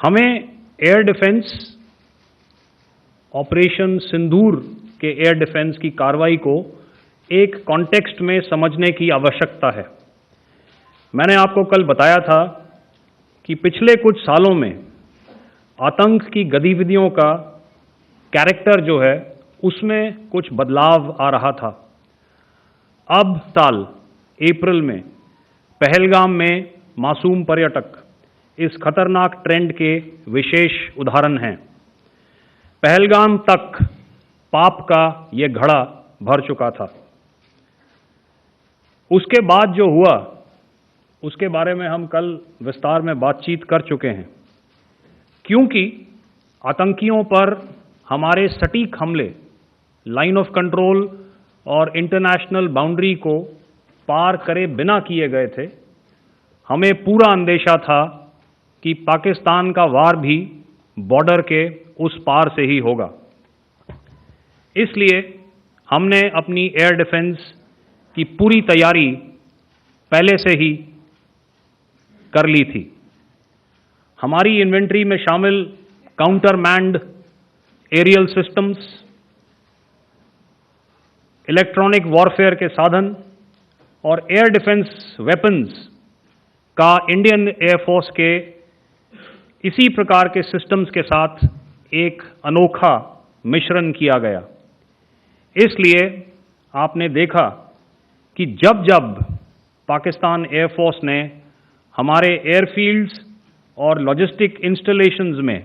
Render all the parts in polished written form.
हमें air defence operation सिंदूर के air defence की कार्रवाई को एक कॉन्टेक्स्ट में समझने की आवश्यकता है। मैंने आपको कल बताया था कि पिछले कुछ सालों में आतंक की गतिविधियों का कैरेक्टर जो है उसमें कुछ बदलाव आ रहा था। अब साल अप्रैल में पहलगाम में मासूम पर्यटक इस खतरनाक ट्रेंड के विशेष उदाहरण हैं। पहलगाम तक पाप का ये घड़ा भर चुका था। उसके बाद जो हुआ उसके बारे में हम कल विस्तार में बातचीत कर चुके हैं। क्योंकि आतंकियों पर हमारे सटीक हमले लाइन ऑफ कंट्रोल और इंटरनेशनल बाउंड्री को पार करे बिना किए गए थे, हमें पूरा अंदेशा था कि पाकिस्तान का वार भी बॉर्डर के उस पार से ही होगा। इसलिए हमने अपनी एयर डिफेंस की पूरी तैयारी पहले से ही कर ली थी। हमारी इन्वेंट्री में शामिल counter manned aerial systems, electronic warfare के साधन और एयर डिफेंस वेपन्स का इंडियन एयरफोर्स के इसी प्रकार के सिस्टम्स के साथ एक अनोखा मिश्रण किया गया। इसलिए आपने देखा कि जब जब पाकिस्तान एयरफोर्स ने हमारे एयरफील्ड्स और लॉजिस्टिक इंस्टॉलेशंस में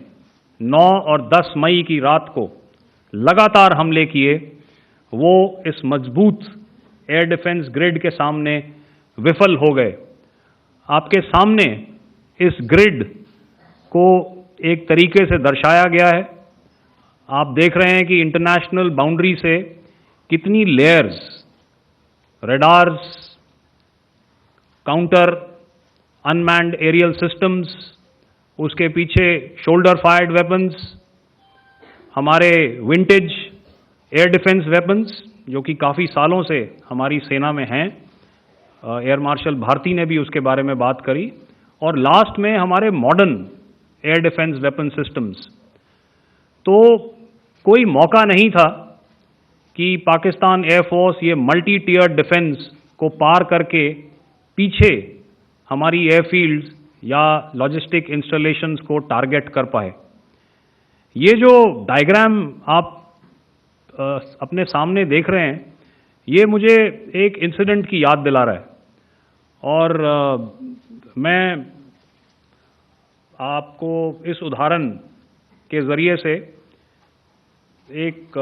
9 और 10 मई की रात को लगातार हमले किए, वो इस मजबूत एयर डिफेंस ग्रिड के सामने विफल हो गए। आपके सामने इस ग्रिड को एक तरीके से दर्शाया गया है। आप देख रहे हैं कि इंटरनेशनल बाउंड्री से कितनी layers, radars, counter unmanned aerial systems, उसके पीछे शोल्डर फायर्ड वेपन्स, हमारे विंटेज एयर डिफेंस वेपन्स जो कि काफ़ी सालों से हमारी सेना में हैं। एयर मार्शल भारती ने भी उसके बारे में बात करी। और लास्ट में हमारे modern air defence weapon systems. तो कोई मौका नहीं था कि पाकिस्तान एयरफोर्स ये मल्टी टियर डिफेंस को पार करके पीछे हमारी एयरफील्ड्स या लॉजिस्टिक इंस्टॉलेशंस को टारगेट कर पाए। ये जो डायग्राम आप अपने सामने देख रहे हैं, ये मुझे एक इंसिडेंट की याद दिला रहा है। और मैं आपको इस उदाहरण के ज़रिए से एक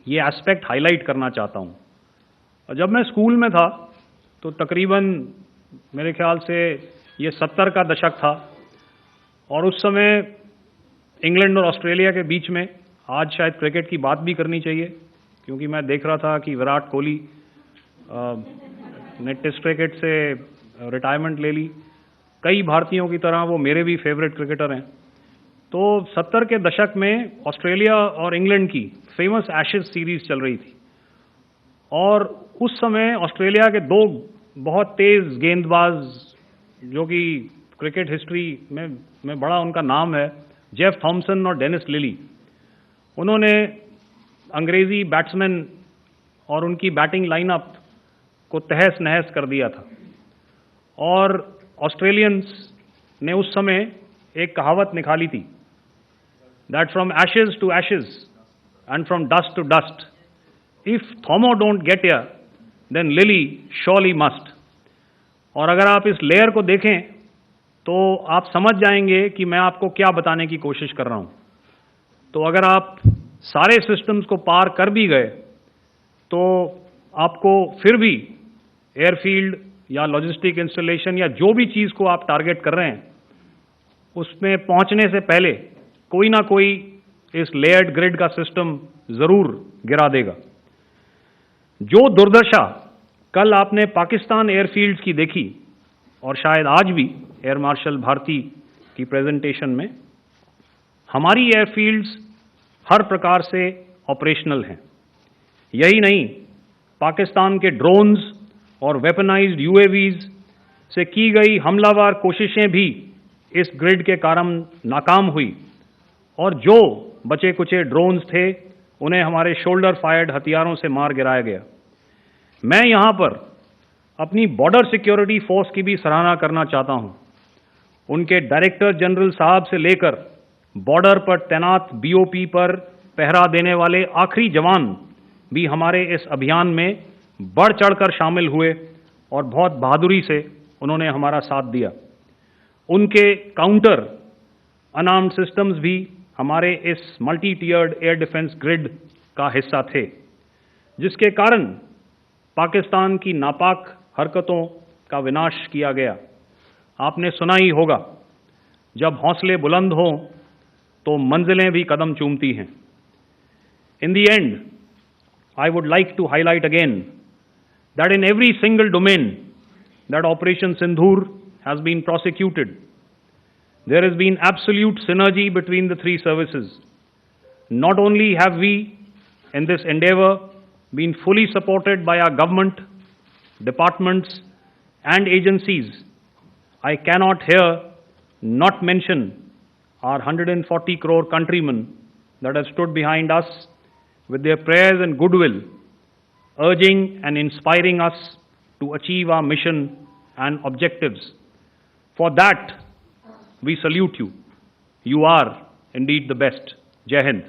ये एस्पेक्ट हाईलाइट करना चाहता हूँ। जब मैं स्कूल में था तो तकरीबन मेरे ख्याल से ये 70 का दशक था और उस समय इंग्लैंड और ऑस्ट्रेलिया के बीच में, आज शायद क्रिकेट की बात भी करनी चाहिए क्योंकि मैं देख रहा था कि विराट कोहली ने टेस्ट क्रिकेट से रिटायरमेंट ले ली। कई भारतीयों की तरह वो मेरे भी फेवरेट क्रिकेटर हैं। तो 70 के दशक में ऑस्ट्रेलिया और इंग्लैंड की फेमस एशेज सीरीज चल रही थी और उस समय ऑस्ट्रेलिया के दो बहुत तेज गेंदबाज जो कि क्रिकेट हिस्ट्री में बड़ा उनका नाम है, जेफ थॉमसन और डेनिस लिली, उन्होंने अंग्रेजी बैट्समैन और उनकी बैटिंग लाइनअप को तहस नहस कर दिया था। और ऑस्ट्रेलियंस ने उस समय एक कहावत निकाली थी, that from ashes to ashes and from dust to dust, if Thommo don't get here then Lillee surely must. और अगर आप इस लेयर को देखें तो आप समझ जाएंगे कि मैं आपको क्या बताने की कोशिश कर रहा हूं। तो अगर आप सारे सिस्टम्स को पार कर भी गए तो आपको फिर भी एयरफील्ड या लॉजिस्टिक इंस्टॉलेशन या जो भी चीज़ को आप टारगेट कर रहे हैं उसमें पहुंचने से पहले कोई ना कोई इस लेयर्ड ग्रिड का सिस्टम ज़रूर गिरा देगा। जो दुर्दशा कल आपने पाकिस्तान एयरफील्ड्स की देखी और शायद आज भी एयर मार्शल भारती की प्रेजेंटेशन में, हमारी एयरफील्ड्स हर प्रकार से ऑपरेशनल हैं। यही नहीं, पाकिस्तान के ड्रोन्स और वेपनाइज्ड यूएवीज से की गई हमलावर कोशिशें भी इस ग्रिड के कारण नाकाम हुई और जो बचे कुचे ड्रोन्स थे उन्हें हमारे शोल्डर फायर्ड हथियारों से मार गिराया गया। मैं यहां पर अपनी बॉर्डर सिक्योरिटी फोर्स की भी सराहना करना चाहता हूं। उनके डायरेक्टर जनरल साहब से लेकर बॉर्डर पर तैनात बीओपी पर पहरा देने वाले आखिरी जवान भी हमारे इस अभियान में बढ़ चढ़कर शामिल हुए और बहुत बहादुरी से उन्होंने हमारा साथ दिया। उनके काउंटर अनआर्म्ड सिस्टम्स भी हमारे इस मल्टी टियर्ड एयर डिफेंस ग्रिड का हिस्सा थे, जिसके कारण पाकिस्तान की नापाक हरकतों का विनाश किया गया। आपने सुना ही होगा, जब हौसले बुलंद हों तो मंजिलें भी कदम चूमती हैं। In the end, I would like to highlight again that in every single domain that Operation Sindhur has been prosecuted, there has been absolute synergy between the three services. Not only have we, in this endeavor, been fully supported by our government, departments, and agencies, I cannot here not mention our 140 crore countrymen that have stood behind us with their prayers and goodwill, urging and inspiring us to achieve our mission and objectives. For that, we salute you. You are indeed the best. Jai Hind.